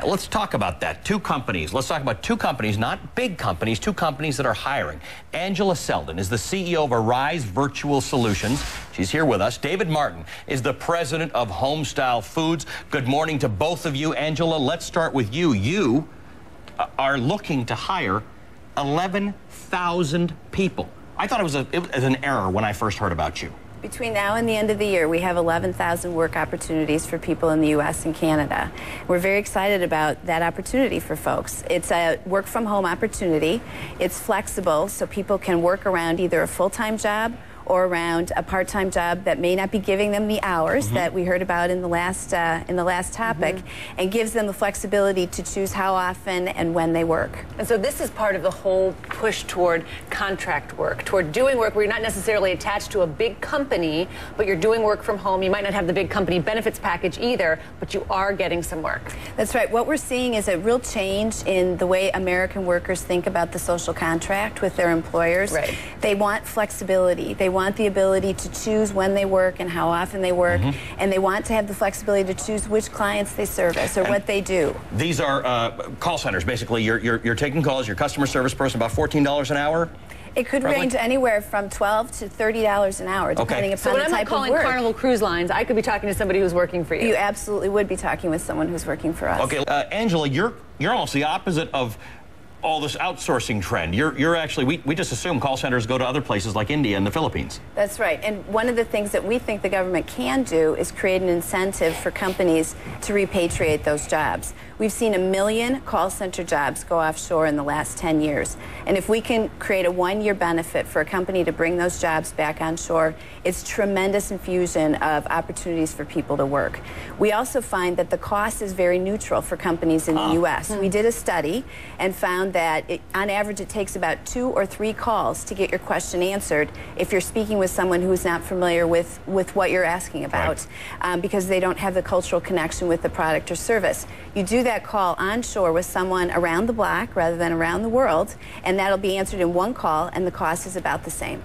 Let's talk about that. Two companies. Let's talk about two companies, not big companies, two companies that are hiring. Angela Selden is the CEO of Arise Virtual Solutions. She's here with us. David Martin is the president of Homestyle Foods. Good morning to both of you. Angela, let's start with you. You are looking to hire 11,000 people. I thought it was an error when I first heard about you. Between now and the end of the year, we have 11,000 work opportunities for people in the U.S. and Canada. We're very excited about that opportunity for folks. It's a work-from-home opportunity. It's flexible, so people can work around either a full-time job or around a part-time job that may not be giving them the hours that we heard about in the last topic, and gives them the flexibility to choose how often and when they work. And so this is part of the whole push toward contract work, toward doing work where you're not necessarily attached to a big company, but you're doing work from home. You might not have the big company benefits package either, but you are getting some work. That's right. What we're seeing is a real change in the way American workers think about the social contract with their employers. Right. They want flexibility. They want the ability to choose when they work and how often they work, and they want to have the flexibility to choose which clients they service or what they do. These are call centers, basically. You're taking calls, your customer service person, about $14 an hour? It could range anywhere from $12 to $30 an hour, depending upon the type of work. So when I'm not calling Carnival Cruise Lines, I could be talking to somebody who's working for you. You absolutely would be talking with someone who's working for us. Okay, Angela, you're almost the opposite of all this outsourcing trend. You're actually, we just assume call centers go to other places like India and the Philippines. That's right. And one of the things that we think the government can do is create an incentive for companies to repatriate those jobs. We've seen 1 million call center jobs go offshore in the last 10 years. And if we can create a one-year benefit for a company to bring those jobs back onshore, it's tremendous infusion of opportunities for people to work. We also find that the cost is very neutral for companies in the U.S. We did a study and found that on average it takes about 2 or 3 calls to get your question answered if you're speaking with someone who's not familiar with what you're asking about, because they don't have the cultural connection with the product or service. You do that call onshore with someone around the block rather than around the world, and that'll be answered in one call, and the cost is about the same.